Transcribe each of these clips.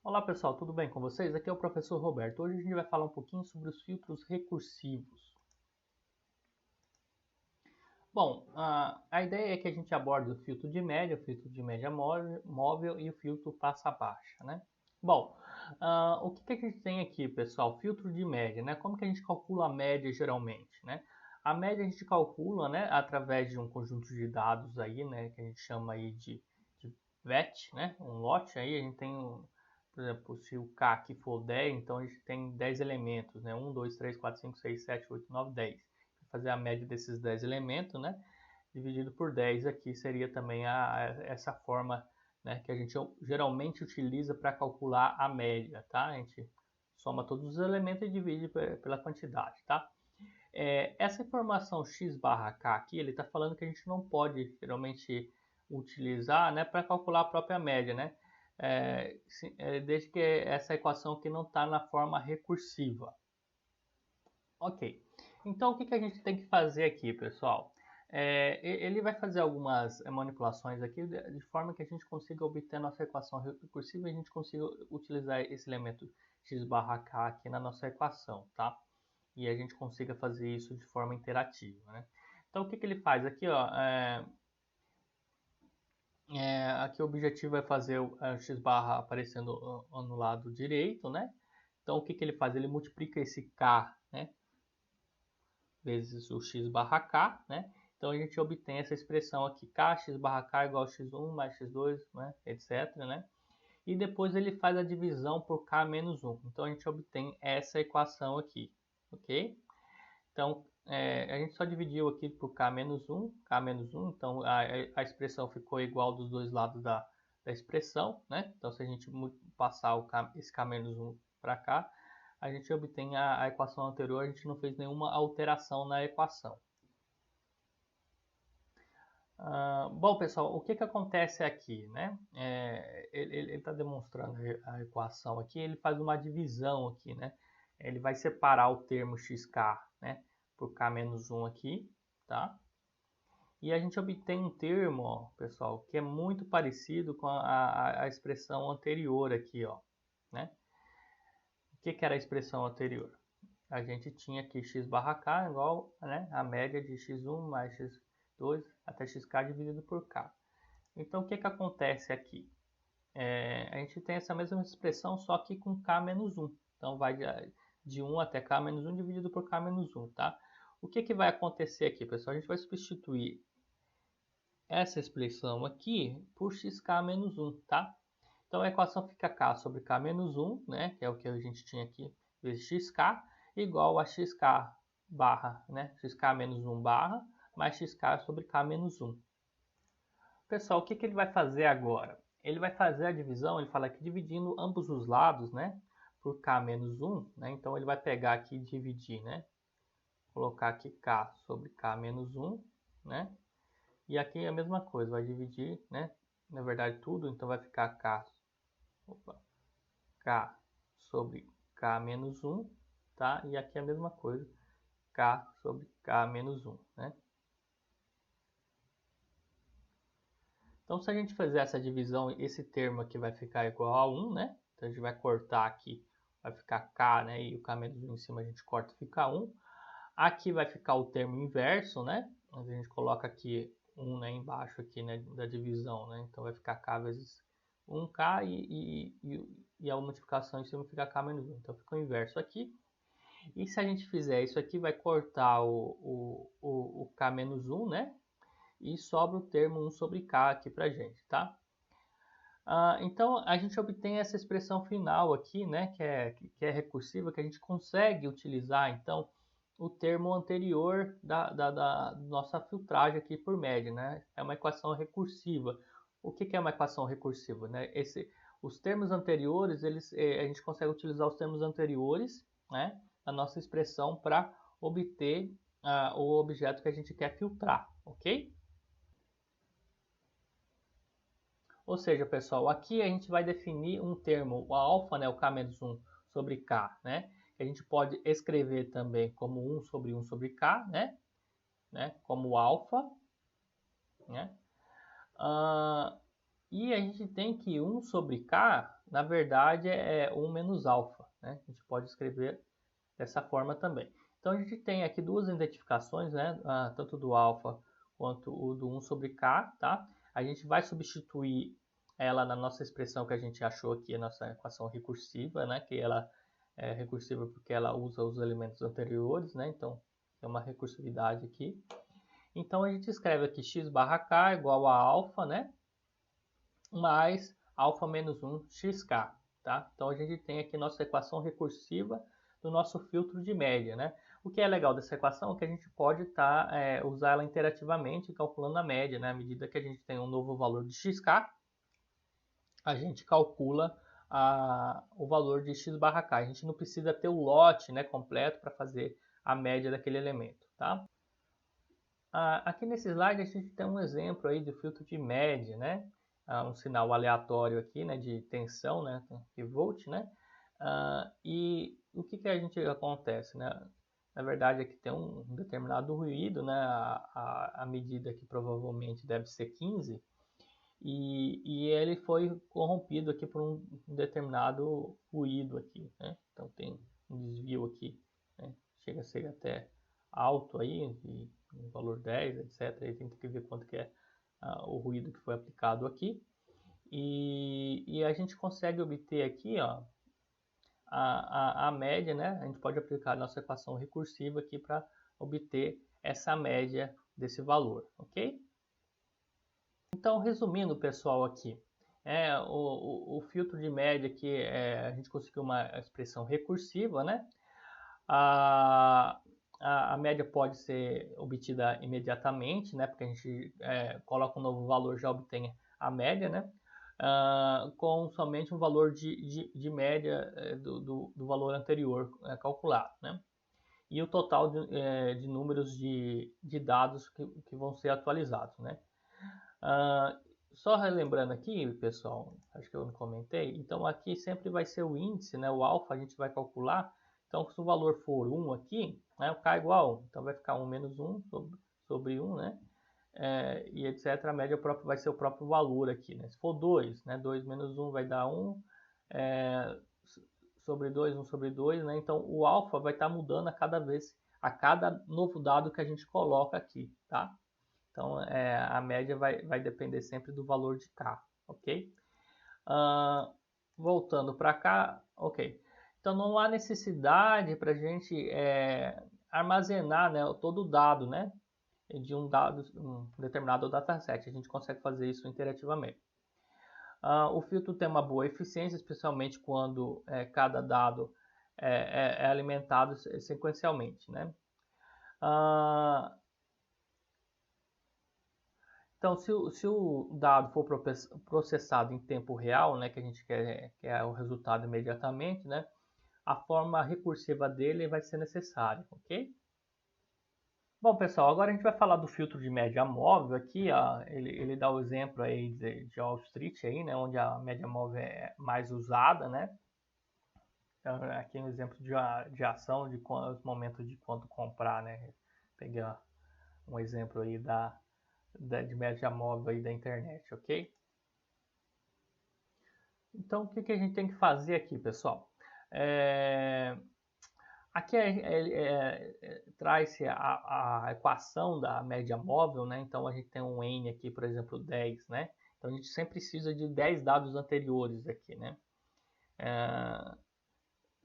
Olá pessoal, tudo bem com vocês? Aqui é o professor Roberto. Hoje a gente vai falar um pouquinho sobre os filtros recursivos. Bom, a ideia é que a gente aborde o filtro de média móvel e o filtro passa-baixa, né? Bom, o que a gente tem aqui, pessoal? Filtro de média, né? Como que a gente calcula a média geralmente, né? A média a gente calcula, né, através de um conjunto de dados aí, né, que a gente chama aí de VET, né? Um lote aí, a gente tem por exemplo, se o K aqui for 10, então a gente tem 10 elementos, né? 1, 2, 3, 4, 5, 6, 7, 8, 9, 10. Fazer a média desses 10 elementos, né? Dividido por 10 aqui seria também essa forma, né, que a gente geralmente utiliza para calcular a média, tá? A gente soma todos os elementos e divide pela quantidade, tá? Essa informação x barra k aqui, ele está falando que a gente não pode geralmente utilizar, né, para calcular a própria média, né? Desde que essa equação aqui não está na forma recursiva. Ok, então o que a gente tem que fazer aqui, pessoal? Ele vai fazer algumas manipulações aqui de forma que a gente consiga obter a nossa equação recursiva e a gente consiga utilizar esse elemento x barra k aqui na nossa equação, tá? E a gente consiga fazer isso de forma interativa, né? Então o que ele faz aqui, ó, aqui o objetivo é fazer o x barra aparecendo no lado direito, né? Então o que ele faz? Ele multiplica esse k, né, vezes o x barra k, né? Então a gente obtém essa expressão aqui, k x barra k igual a x1 mais x2, né, etc, né? E depois ele faz a divisão por k menos 1. Então a gente obtém essa equação aqui, ok? Então, a gente só dividiu aqui por k menos 1, então a expressão ficou igual dos dois lados da expressão, né? Então, se a gente passar esse k menos 1 para cá, a gente obtém a equação anterior, a gente não fez nenhuma alteração na equação. Bom, pessoal, o que acontece aqui, né? Ele está demonstrando a equação aqui, ele faz uma divisão aqui, né? Ele vai separar o termo xk, né, por k menos 1 aqui, tá? E a gente obtém um termo, ó, pessoal, que é muito parecido com a expressão anterior aqui, ó, né? O que era a expressão anterior? A gente tinha aqui x barra k igual, né, a média de x1 mais x2 até xk dividido por k. Então, o que acontece aqui? A gente tem essa mesma expressão, só que com k menos 1. Então, vai de 1 até k menos 1 dividido por k menos 1, tá? O que vai acontecer aqui, pessoal? A gente vai substituir essa expressão aqui por xk menos 1, tá? Então, a equação fica k sobre k menos 1, né, que é o que a gente tinha aqui, vezes xk, igual a xk barra, né, xk menos 1 barra, mais xk sobre k menos 1. Pessoal, o que ele vai fazer agora? Ele vai fazer a divisão, ele fala que dividindo ambos os lados, né, por k menos 1, né, então ele vai pegar aqui e dividir, né, colocar aqui k sobre k menos 1, né, e aqui é a mesma coisa, vai dividir, né, na verdade tudo, então vai ficar k sobre k menos 1, tá, e aqui é a mesma coisa, k sobre k menos 1, né. Então, se a gente fizer essa divisão, esse termo aqui vai ficar igual a 1, né? Então, a gente vai cortar aqui, vai ficar k, né? E o k menos 1 em cima a gente corta e fica 1. Aqui vai ficar o termo inverso, né? A gente coloca aqui 1, né, embaixo aqui, né, da divisão, né? Então, vai ficar k vezes 1k e a multiplicação em cima fica k menos 1. Então, fica o inverso aqui. E se a gente fizer isso aqui, vai cortar o k menos 1, né? E sobra o termo 1 sobre k aqui pra gente, tá? Então a gente obtém essa expressão final aqui, né, que é recursiva, que a gente consegue utilizar então o termo anterior da nossa filtragem aqui por média, né? É uma equação recursiva. O que é uma equação recursiva, né? Os termos anteriores, a gente consegue utilizar os termos anteriores, né, da nossa expressão para obter o objeto que a gente quer filtrar, ok? Ou seja, pessoal, aqui a gente vai definir um termo, o alfa, né, o k menos 1 sobre k, né? Que a gente pode escrever também como 1 sobre k, né? Como alfa, né? E a gente tem que 1 sobre k, na verdade é 1 menos alfa, né? A gente pode escrever dessa forma também. Então a gente tem aqui duas identificações, né? Tanto do alfa quanto o do 1 sobre k, tá? A gente vai substituir ela na nossa expressão que a gente achou aqui, a nossa equação recursiva, né? Que ela é recursiva porque ela usa os elementos anteriores, né? Então tem uma recursividade aqui. Então a gente escreve aqui x barra k igual a alfa, né? Mais alfa menos 1 xk, tá? Então a gente tem aqui nossa equação recursiva do nosso filtro de média, né? O que é legal dessa equação é que a gente pode usar ela interativamente calculando a média, né? À medida que a gente tem um novo valor de xk, a gente calcula o valor de x barra k. A gente não precisa ter o lote, né, completo para fazer a média daquele elemento, tá? Aqui nesse slide a gente tem um exemplo aí de filtro de média, né? Um sinal aleatório aqui, né, de tensão, né, pivot, né? E o que a gente acontece, né? Na verdade aqui tem um determinado ruído, né? A medida que provavelmente deve ser 15 e ele foi corrompido aqui por um determinado ruído aqui, né? Então tem um desvio aqui, né? Chega a ser até alto aí, um valor 10, etc. Aí tem que ver quanto que é o ruído que foi aplicado aqui. E a gente consegue obter aqui, ó, a média, né? A gente pode aplicar a nossa equação recursiva aqui para obter essa média desse valor, ok? Então, resumindo, pessoal, aqui, o filtro de média aqui, a gente conseguiu uma expressão recursiva, né? A média pode ser obtida imediatamente, né? Porque a gente coloca um novo valor, já obtém a média, né? Com somente um valor de média do valor anterior calculado, né? E o total de números de dados que vão ser atualizados, né? Só relembrando aqui, pessoal, acho que eu não comentei, então aqui sempre vai ser o índice, né? O alfa a gente vai calcular, então se o valor for 1 aqui, né? O k igual a 1, então vai ficar 1 menos 1 sobre 1, né? E etc. A média própria vai ser o próprio valor aqui, né? Se for 2, né? 2 menos 1 vai dar 1, sobre 2, 1 sobre 2, né? Então o alfa vai estar mudando a cada novo dado que a gente coloca aqui, tá? Então a média vai depender sempre do valor de k, ok? Voltando para cá, ok. Então não há necessidade para a gente armazenar, né, todo o dado, né, de um determinado dataset. A gente consegue fazer isso interativamente. O filtro tem uma boa eficiência, especialmente quando cada dado é alimentado sequencialmente, né? Então, se o dado for processado em tempo real, né, que a gente quer o resultado imediatamente, né, a forma recursiva dele vai ser necessária, ok? Bom, pessoal, agora a gente vai falar do filtro de média móvel aqui, ó, ele dá o exemplo aí de Wall Street, aí, né, onde a média móvel é mais usada, né? Então, aqui um exemplo de ação, de os momentos de quando comprar, né? Peguei um exemplo aí de média móvel aí da internet, ok? Então, o que a gente tem que fazer aqui, pessoal? Aqui traz-se a equação da média móvel, né? Então, a gente tem um N aqui, por exemplo, 10, né? Então, a gente sempre precisa de 10 dados anteriores aqui, né?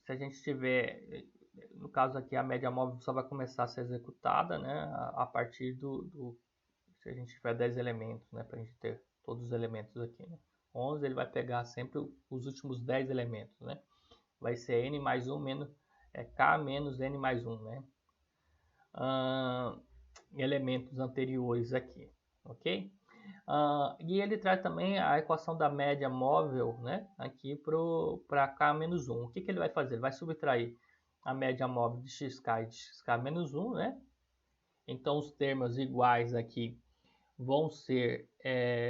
Se a gente tiver, no caso aqui, a média móvel só vai começar a ser executada, né? A partir se a gente tiver 10 elementos, né? Para a gente ter todos os elementos aqui, né? 11 ele vai pegar sempre os últimos 10 elementos, né? Vai ser n mais 1 menos k menos n mais 1, né? Elementos anteriores aqui, ok? E ele traz também a equação da média móvel, né? Aqui para k menos 1. O que ele vai fazer? Ele vai subtrair a média móvel de xk e de xk menos 1, né? Então os termos iguais aqui vão ser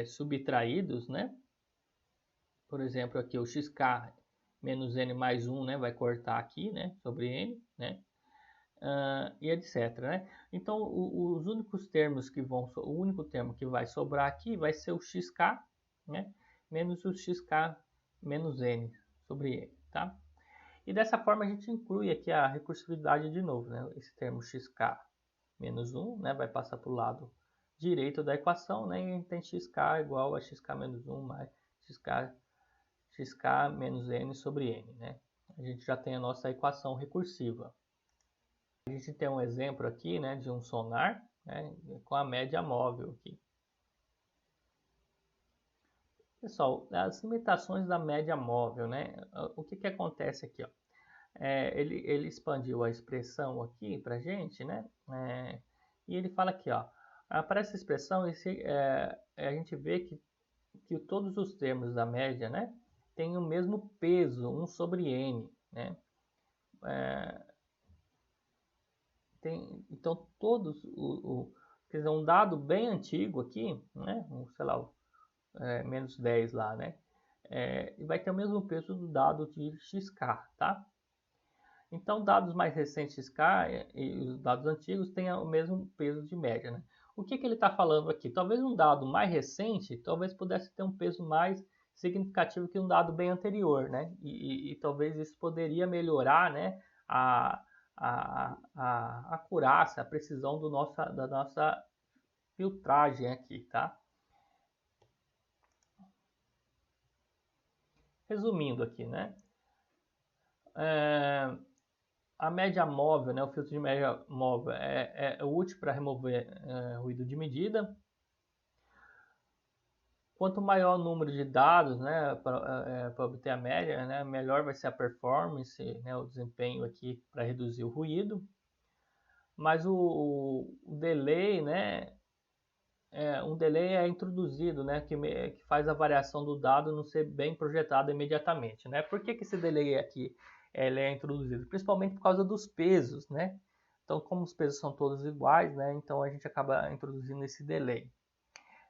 subtraídos, né? Por exemplo, aqui o xk menos n mais 1, né? Vai cortar aqui, né? Sobre n, né? E etc, né? Então, os únicos termos o único termo que vai sobrar aqui vai ser o xk, né? Menos o xk menos n sobre n, tá? E dessa forma a gente inclui aqui a recursividade de novo, né? Esse termo xk menos 1, né, vai passar para o lado direito da equação, né? E a gente tem xk igual a xk menos 1 mais xk menos n sobre n, né? A gente já tem a nossa equação recursiva. A gente tem um exemplo aqui, né, de um sonar, né, com a média móvel aqui. Pessoal, as limitações da média móvel, né? O que acontece aqui, ó? Ele expandiu a expressão aqui para gente, né? E ele fala aqui, ó, para essa expressão, a gente vê que todos os termos da média, né, têm o mesmo peso, 1 sobre n, né? Então, todos, quer dizer, um dado bem antigo aqui, né, sei lá, menos 10 lá, né, vai ter o mesmo peso do dado de xk, tá? Então, dados mais recentes K e os dados antigos têm o mesmo peso de média, né? O que ele está falando aqui? Talvez um dado mais recente, talvez pudesse ter um peso mais significativo que um dado bem anterior, né? E talvez isso poderia melhorar, né, a acurácia, a precisão da nossa filtragem aqui, tá? Resumindo aqui, né? A média móvel, né, o filtro de média móvel é útil para remover ruído de medida. Quanto maior o número de dados, né, para obter a média, né, melhor vai ser a performance, né, o desempenho aqui para reduzir o ruído. Mas o delay, né, um delay é introduzido, né, que faz a variação do dado não ser bem projetada imediatamente, né? Por que esse delay aqui ele é introduzido? Principalmente por causa dos pesos, né? Então, como os pesos são todos iguais, né, então a gente acaba introduzindo esse delay,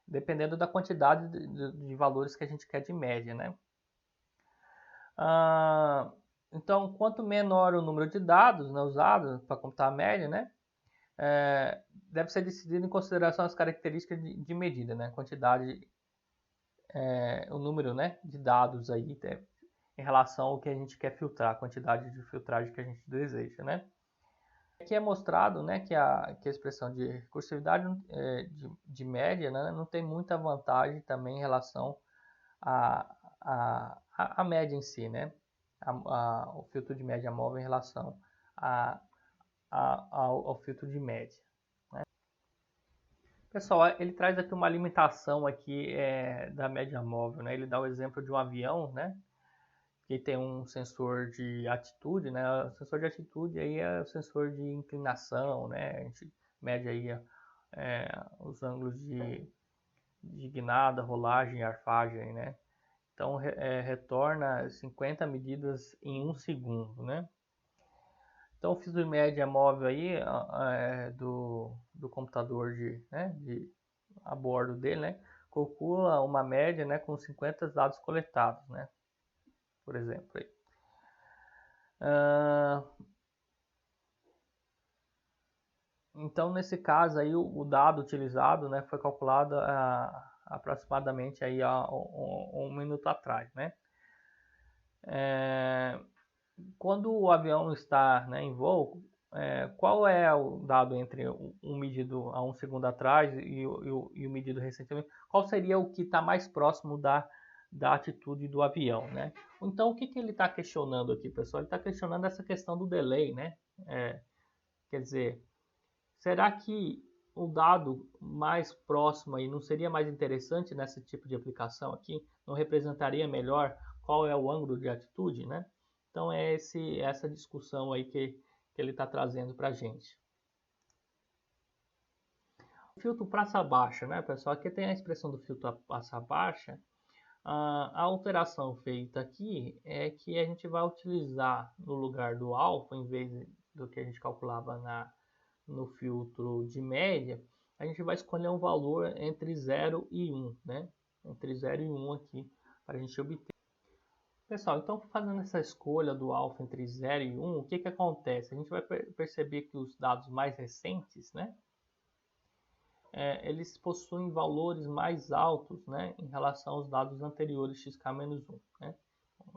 dependendo da quantidade de valores que a gente quer de média, né? Então, quanto menor o número de dados, né, usados para computar a média, né, deve ser decidido em consideração as características de medida, né, quantidade, o número, né, de dados aí, em relação ao que a gente quer filtrar, a quantidade de filtragem que a gente deseja, né. Aqui é mostrado, né, que a expressão de recursividade de média, né, não tem muita vantagem também em relação à média em si, né, o filtro de média móvel em relação ao filtro de média. Né. Pessoal, ele traz aqui uma limitação aqui da média móvel, né, ele dá o exemplo de um avião, né, que tem um sensor de atitude, né? O sensor de atitude aí é o sensor de inclinação, né? A gente mede aí os ângulos de guinada, rolagem e arfagem, né? Então retorna 50 medidas em 1 segundo, né? Então o filtro de média móvel aí do computador a bordo dele, né? Calcula uma média, né, com 50 dados coletados, né? Por exemplo, aí. Então, nesse caso aí, o dado utilizado, né, foi calculado aproximadamente aí há um minuto atrás, né? Quando o avião está, né, em voo, qual é o dado entre um medido há 1 segundo atrás e o medido recentemente? Qual seria o que está mais próximo da atitude do avião, né? Então, o que ele está questionando aqui, pessoal? Ele está questionando essa questão do delay, né? Quer dizer, será que o dado mais próximo aí não seria mais interessante nesse tipo de aplicação aqui? Não representaria melhor qual é o ângulo de atitude, né? Então é essa discussão aí que ele está trazendo para a gente. O filtro praça baixa, né, pessoal? Aqui tem a expressão do filtro praça baixa. A alteração feita aqui é que a gente vai utilizar no lugar do alfa, em vez do que a gente calculava no filtro de média, a gente vai escolher um valor entre 0 e 1, né? Entre 0 e 1 aqui, para a gente obter. Pessoal, então fazendo essa escolha do alfa entre 0 e 1, o que acontece? A gente vai perceber que os dados mais recentes, né? Eles possuem valores mais altos, né, em relação aos dados anteriores xk-1, né?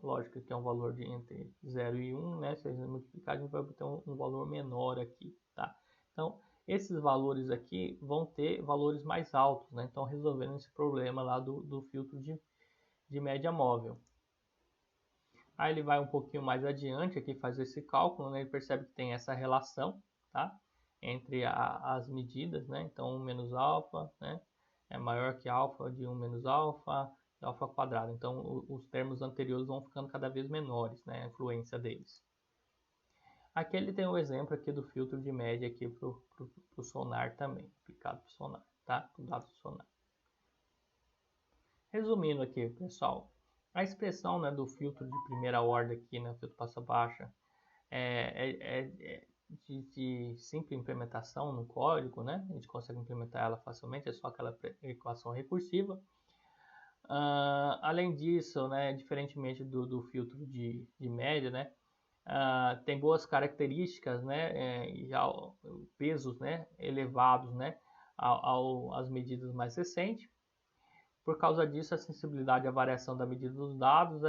Lógico que é um valor de entre 0 e 1, né? Se a gente multiplicar, a gente vai obter um valor menor aqui, tá? Então, esses valores aqui vão ter valores mais altos, né? Então, resolvendo esse problema lá do filtro de média móvel. Aí ele vai um pouquinho mais adiante aqui, faz esse cálculo, né? Ele percebe que tem essa relação, tá? Entre as medidas, né? Então, 1 menos alfa, né? É maior que alfa de 1 menos alfa, alfa quadrado. Então, os termos anteriores vão ficando cada vez menores, né? A influência deles. Aqui ele tem o exemplo aqui do filtro de média aqui para o sonar também, aplicado para o sonar, tá? Para o dado do sonar. Resumindo aqui, pessoal, a expressão, né, do filtro de primeira ordem aqui, né, filtro passa baixa, é de simples implementação no código, né? A gente consegue implementar ela facilmente, é só aquela equação recursiva. Além disso, né, diferentemente do filtro de média, né, tem boas características, né, e pesos, né, elevados, né, às medidas mais recentes. Por causa disso, a sensibilidade à variação da medida dos dados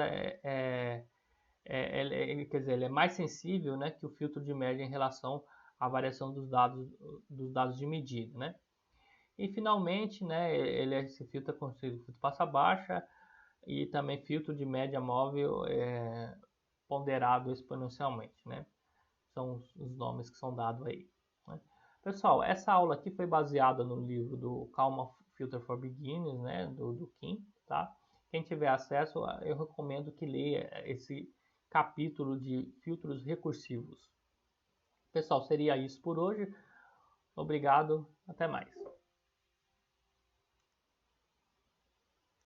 quer dizer, ele é mais sensível, né, que o filtro de média em relação à variação dos dados de medida, né? E finalmente, né, esse filtro é conhecido filtro passa baixa e também filtro de média móvel ponderado exponencialmente, né? São os nomes que são dados aí, né? Pessoal, essa aula aqui foi baseada no livro do Calma Filter for Beginners, né, do Kim, tá? Quem tiver acesso, eu recomendo que leia esse capítulo de filtros recursivos. Pessoal, seria isso por hoje. Obrigado, até mais.